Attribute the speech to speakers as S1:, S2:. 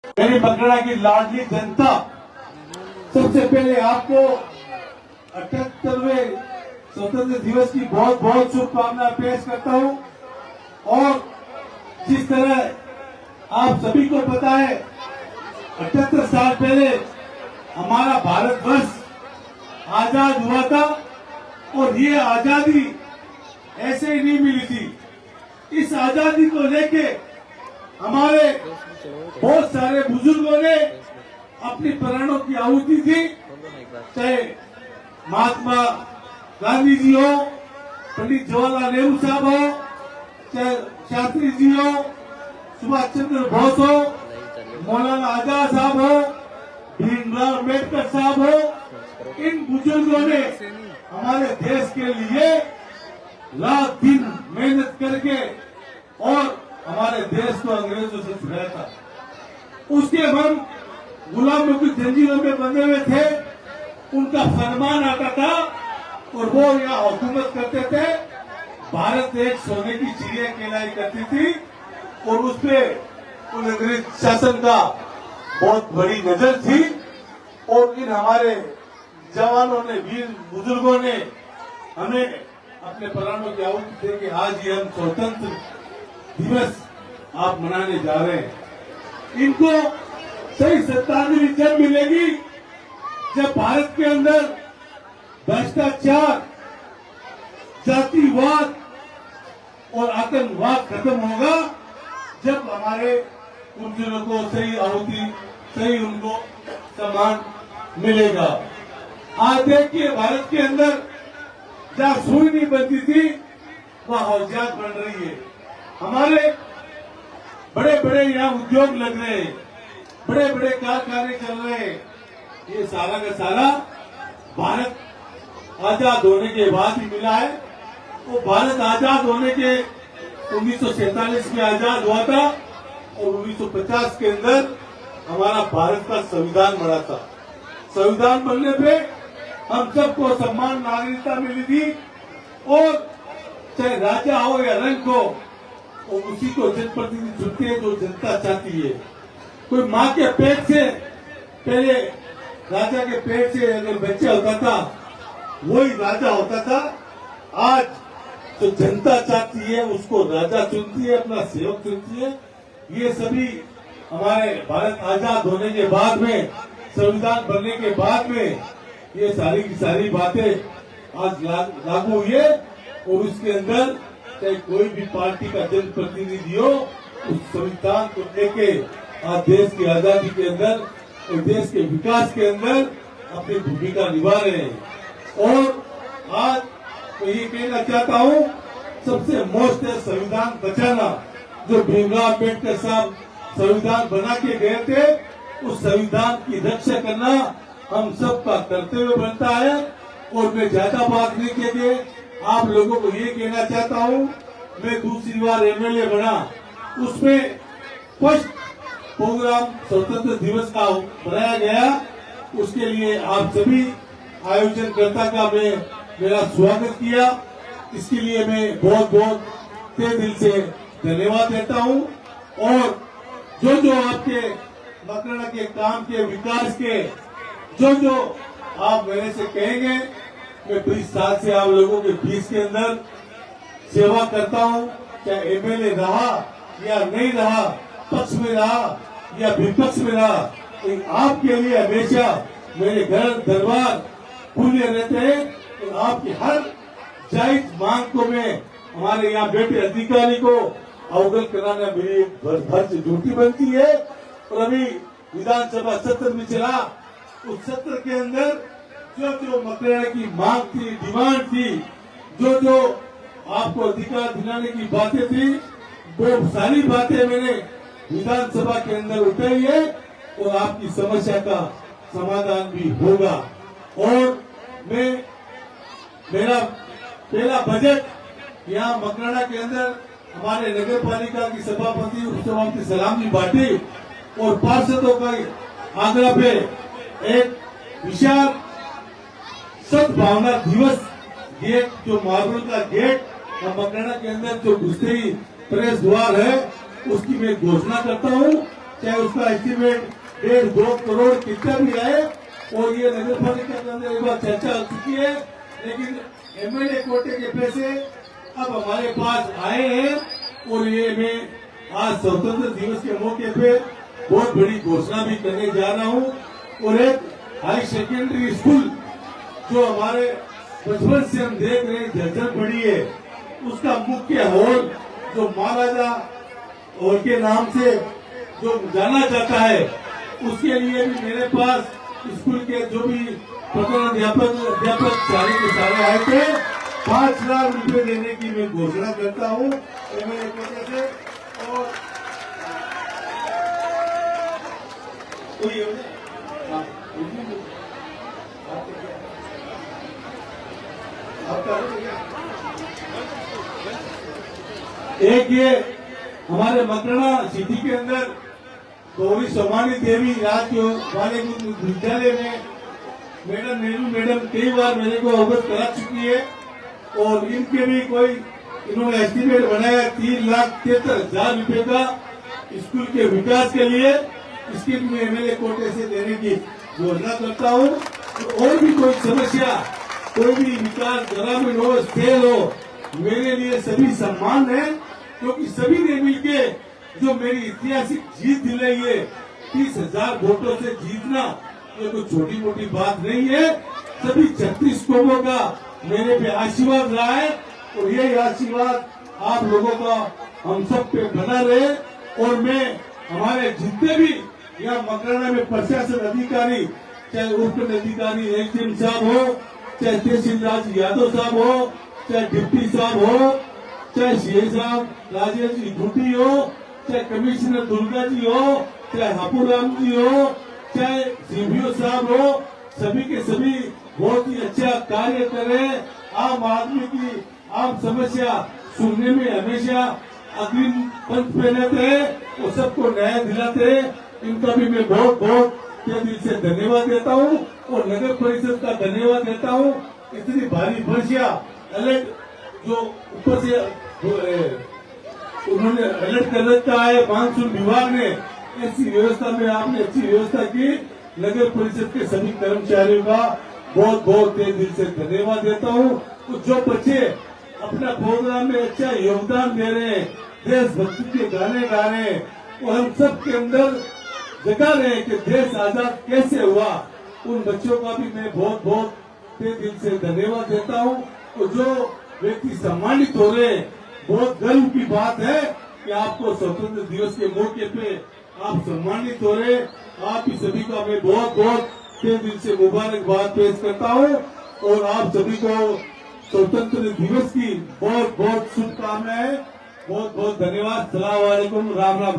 S1: मेरी मकड़ा की लाडली जनता, सबसे पहले आपको 78वें स्वतंत्र दिवस की बहुत बहुत शुभकामनाएं पेश करता हूं। और जिस तरह आप सभी को पता है 78 साल पहले हमारा भारतवर्ष आजाद हुआ था और ये आजादी ऐसे ही नहीं मिली थी। इस आजादी को लेके हमारे बहुत सारे बुजुर्गों ने अपनी प्राणों की आहुति दी, चाहे महात्मा गांधी जी हो, पंडित जवाहरलाल नेहरू साहब हो, चाहे शास्त्री जी हो, सुभाष चंद्र बोस हो, मौलाना आजाद साहब हो, भीमराव अम्बेडकर साहब हो। इन बुजुर्गों ने हमारे देश के लिए रात दिन मेहनत करके और हमारे देश को अंग्रेजों से छुड़ाया था। उसके हम गुलामों की जंजीरों में बंधे हुए थे, उनका फरमान आता था और वो यहाँ हुकूमत करते थे। भारत एक सोने की चिड़िया कहलाई करती थी और उसपे उन अंग्रेज शासन का बहुत बड़ी नजर थी। और इन हमारे जवानों ने, वीर बुजुर्गों ने हमें अपने प्राणों की आहुति दे के आज ये हम स्वतंत्र दिवस आप मनाने जा रहे हैं। इनको सही श्रद्धांजलि जब मिलेगी जब भारत के अंदर भ्रष्टाचार, जातिवाद और आतंकवाद खत्म होगा, जब हमारे बुजुर्गों को सही आहुति, सही उनको सम्मान मिलेगा। आज देखिए भारत के अंदर जहाँ सुई नहीं बनती थी वहाँ हौजियात बन रही है। हमारे बड़े बड़े यहाँ उद्योग लग रहे हैं, बड़े बड़े कारखाने चल रहे हैं। ये सारा का सारा भारत आजाद होने के बाद ही मिला है। वो भारत आजाद होने के 1947 में आजाद हुआ था और 1950 के अंदर हमारा भारत का संविधान बना था। संविधान बनने पे हम सबको सम्मान, नागरिकता मिली थी और चाहे राजा हो या रंग हो, और उसी को जनप्रतिनिधि चुनते हैं जो जनता चाहती है। कोई माँ के पेट से, पहले राजा के पेट से अगर बच्चा होता था वही राजा होता था। आज जो जनता चाहती है उसको राजा चुनती है, अपना सेवक चुनती है। ये सभी हमारे भारत आजाद होने के बाद में, संविधान बनने के बाद में ये सारी की सारी बातें आज लागू हुई है। और उसके अंदर चाहे कोई भी पार्टी का जनप्रतिनिधि हो, उस संविधान को लेके आज देश की आजादी के अंदर और देश के विकास के अंदर अपनी भूमिका निभा रहे हैं। और आज तो ये कहना चाहता हूँ, सबसे मोस्ट है संविधान बचाना। जो भीमराव अम्बेडकर साहब संविधान बना के गए थे, उस संविधान की रक्षा करना हम सबका कर्तव्य बनता है। और मैं ज्यादा बात नहीं कहते, आप लोगों को ये कहना चाहता हूँ, मैं दूसरी बार एमएलए बना, उसमें फर्स्ट प्रोग्राम स्वतंत्र दिवस का बनाया गया। उसके लिए आप सभी आयोजनकर्ता का मैं मेरा स्वागत किया। इसके लिए मैं बहुत बहुत तहे दिल से धन्यवाद देता हूँ। और जो जो आपके मकड़ा के काम के विकास के जो आप मेरे से कहेंगे, मैं 20 साल से आप लोगों के बीच के अंदर सेवा करता हूँ। चाहे एमएलए रहा या नहीं रहा, पक्ष में रहा या विपक्ष में रहा, लेकिन आपके लिए हमेशा मेरे घर दरबार खुले रहते हैं। तो आपकी हर जायज मांग को मैं हमारे यहाँ बैठे अधिकारी को अवगत कराना मेरी फर्ज ड्यूटी बनती है। और अभी विधानसभा सत्र में चला, उस सत्र के अंदर जो जो मकड़ा की मांग थी, डिमांड थी, जो जो आपको अधिकार दिलाने की बातें थी, वो सारी बातें मैंने विधानसभा के अंदर उठाई है और आपकी समस्या का समाधान भी होगा। और मेरा पहला बजट यहाँ मकराना के अंदर हमारे नगर पालिका की सभापति, उपसभापति सलामी बांटी और पार्षदों का आग्रह पे एक विशाल सद्भावना दिवस गेट, जो मार्बल का गेट मकराना के अंदर जो घुसते ही प्रेस द्वार है, उसकी मैं घोषणा करता हूँ। चाहे उसका एस्टिमेट 1.5-2 करोड़ कितना भी आए, और ये नगर पालिका के अंदर एक बार चर्चा हो चुकी है, लेकिन एमएलए कोटे के पैसे अब हमारे पास आए हैं, और ये मैं आज स्वतंत्र दिवस के मौके पे बहुत बड़ी घोषणा भी करने जा रहा हूँ। और एक हाई सेकेंडरी स्कूल जो हमारे बचपन से हम देख रहे हैं झज्जर पड़ी है, उसका मुख्य हॉल जो महाराजा हॉल के नाम से जो जाना जाता है, उसके लिए भी मेरे पास स्कूल के जो भी प्रधान अध्यापक सारे के सारे आए थे, 5 लाख रुपए देने की मैं घोषणा करता हूँ एमएलए कोटे से। और एक ये हमारे मकराना सिटी के अंदर गौरी सोमानी देवी राज्य वाले विद्यालय में मैडम नेहरू मैडम कई बार मेरे को अवगत करा चुकी है, और इनके भी कोई इन्होंने एस्टिमेट बनाया 3,73,000 रुपए का स्कूल के विकास के लिए। इसके भी मैं एमएलए कोटे से देने की घोषणा करता हूँ। तो और भी कोई समस्या, कोई भी विकास ग्रामीण हो, खेल हो, मेरे लिए सभी सम्मान है, क्योंकि सभी ने मिलके जो मेरी ऐतिहासिक जीत दिलाई है, 30,000 वोटों से जीतना, ये कोई छोटी मोटी बात नहीं है। सभी 36 कौमों का मेरे पे आशीर्वाद रहा है, और यही आशीर्वाद आप लोगों का हम सब पे बना रहे। और मैं हमारे जितने भी यहाँ मकराना में प्रशासन अधिकारी, चाहे उप अधिकारी एसडीएम साहब हो, चाहे तहसीलदार यादव साहब हो, चाहे डिप्टी साहब हो, चाहे सीए साहब राजेश जी ड्यूटी हो, चाहे कमिश्नर दुर्गा जी हो, चाहे हापुराम जी हो, चाहे सीबीओ साहब हो, सभी के सभी बहुत ही अच्छा कार्य करें। आम आदमी की आम समस्या सुनने में हमेशा अग्रिम पंथ पे रहते हैं और सबको न्याय दिलाते हैं। इनका भी मैं बहुत बहुत दिल से धन्यवाद देता हूँ, और नगर परिषद का धन्यवाद देता हूँ। इतनी भारी वर्षा अलर्ट जो ऊपर से उन्होंने अलर्ट कर रखा है मानसून विभाग ने, ऐसी व्यवस्था में आपने अच्छी व्यवस्था की। नगर परिषद के सभी कर्मचारियों का बहुत बहुत दिल से धन्यवाद देता हूँ। तो जो बच्चे अपना प्रोग्राम में अच्छा योगदान दे रहे हैं, देशभक्ति के गाने गा रहे हैं, और हम सब के अंदर जगा रहे हैं कि देश आजाद कैसे हुआ, उन बच्चों का भी मैं बहुत बहुत दिल से धन्यवाद देता हूँ। और जो व्यक्ति सम्मानित हो रहे हैं, बहुत गर्व की बात है कि आपको स्वतंत्र दिवस के मौके पे आप सम्मानित हो रहे। आप ही सभी का मैं बहुत बहुत दिल से मुबारकबाद पेश करता हूँ, और आप सभी को स्वतंत्र दिवस की बहुत बहुत शुभकामनाएं। बहुत बहुत धन्यवाद। सलाम वालेकुम, राम राम।